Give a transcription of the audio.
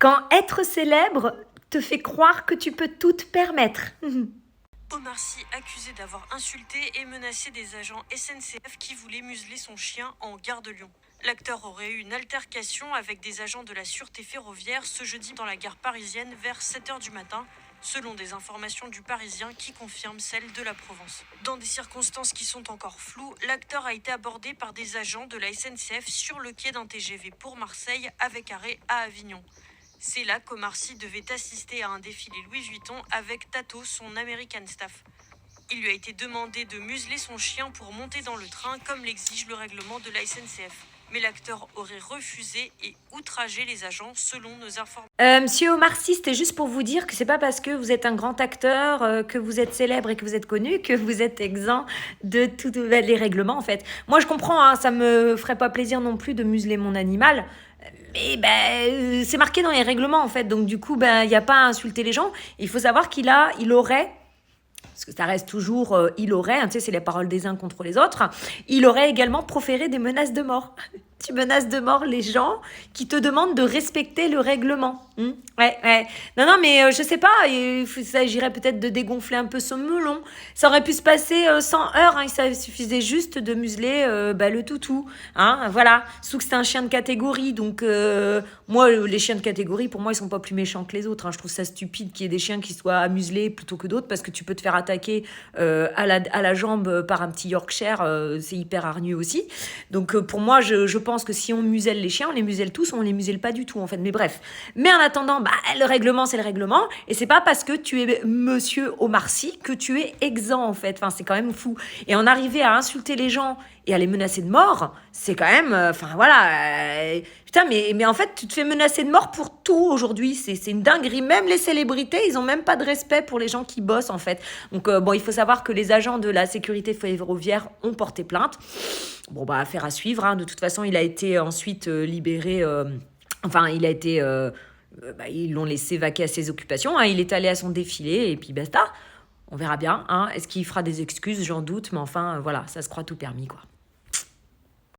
Quand être célèbre te fait croire que tu peux tout te permettre. Omar Sy accusé d'avoir insulté et menacé des agents SNCF qui voulaient museler son chien en gare de Lyon. L'acteur aurait eu une altercation avec des agents de la sûreté ferroviaire ce jeudi dans la gare parisienne vers 7h du matin, selon des informations du Parisien qui confirment celles de la Provence. Dans des circonstances qui sont encore floues, l'acteur a été abordé par des agents de la SNCF sur le quai d'un TGV pour Marseille avec arrêt à Avignon. C'est là qu'Omar Sy devait assister à un défilé Louis Vuitton avec Tato, son American staff. Il lui a été demandé de museler son chien pour monter dans le train comme l'exige le règlement de la SNCF. Mais l'acteur aurait refusé et outragé les agents selon nos informations. Monsieur Omar Sy, c'était juste pour vous dire que c'est pas parce que vous êtes un grand acteur, que vous êtes célèbre et que vous êtes connu, que vous êtes exempt de tous les règlements en fait. Moi je comprends, hein, ça me ferait pas plaisir non plus de museler mon animal. Mais c'est marqué dans les règlements en fait, donc du coup il n'y a pas à insulter les gens. Il faut savoir il aurait, parce que ça reste toujours il aurait, hein, tu sais, c'est les paroles des uns contre les autres, il aurait également proféré des menaces de mort. Tu menaces de mort les gens qui te demandent de respecter le règlement. Ouais. Non, mais je sais pas, il s'agirait peut-être de dégonfler un peu son melon. Ça aurait pu se passer sans heurts, hein, ça suffisait juste de museler le toutou. Hein, voilà, surtout que c'est un chien de catégorie, donc moi, les chiens de catégorie, pour moi, ils sont pas plus méchants que les autres. Hein. Je trouve ça stupide qu'il y ait des chiens qui soient muselés plutôt que d'autres, parce que tu peux te faire attaquer à la jambe par un petit Yorkshire, c'est hyper hargneux aussi. Donc pour moi, je pense que si on muselle les chiens, on les muselle tous, on les muselle pas du tout en fait. Mais bref. Mais en attendant, le règlement, c'est le règlement. Et c'est pas parce que tu es monsieur Omar Sy que tu es exempt en fait. Enfin, c'est quand même fou. Et en arriver à insulter les gens et à les menacer de mort, c'est quand même... putain, mais en fait, tu te fais menacer de mort pour tout aujourd'hui. C'est une dinguerie. Même les célébrités, ils ont même pas de respect pour les gens qui bossent en fait. Donc il faut savoir que les agents de la sécurité ferroviaire ont porté plainte. Bon, affaire à suivre. Hein. De toute façon, il a été ensuite libéré... ils l'ont laissé vaquer à ses occupations. Hein. Il est allé à son défilé et puis basta. On verra bien. Hein. Est-ce qu'il fera des excuses? J'en doute. Mais enfin, voilà, ça se croit tout permis, quoi.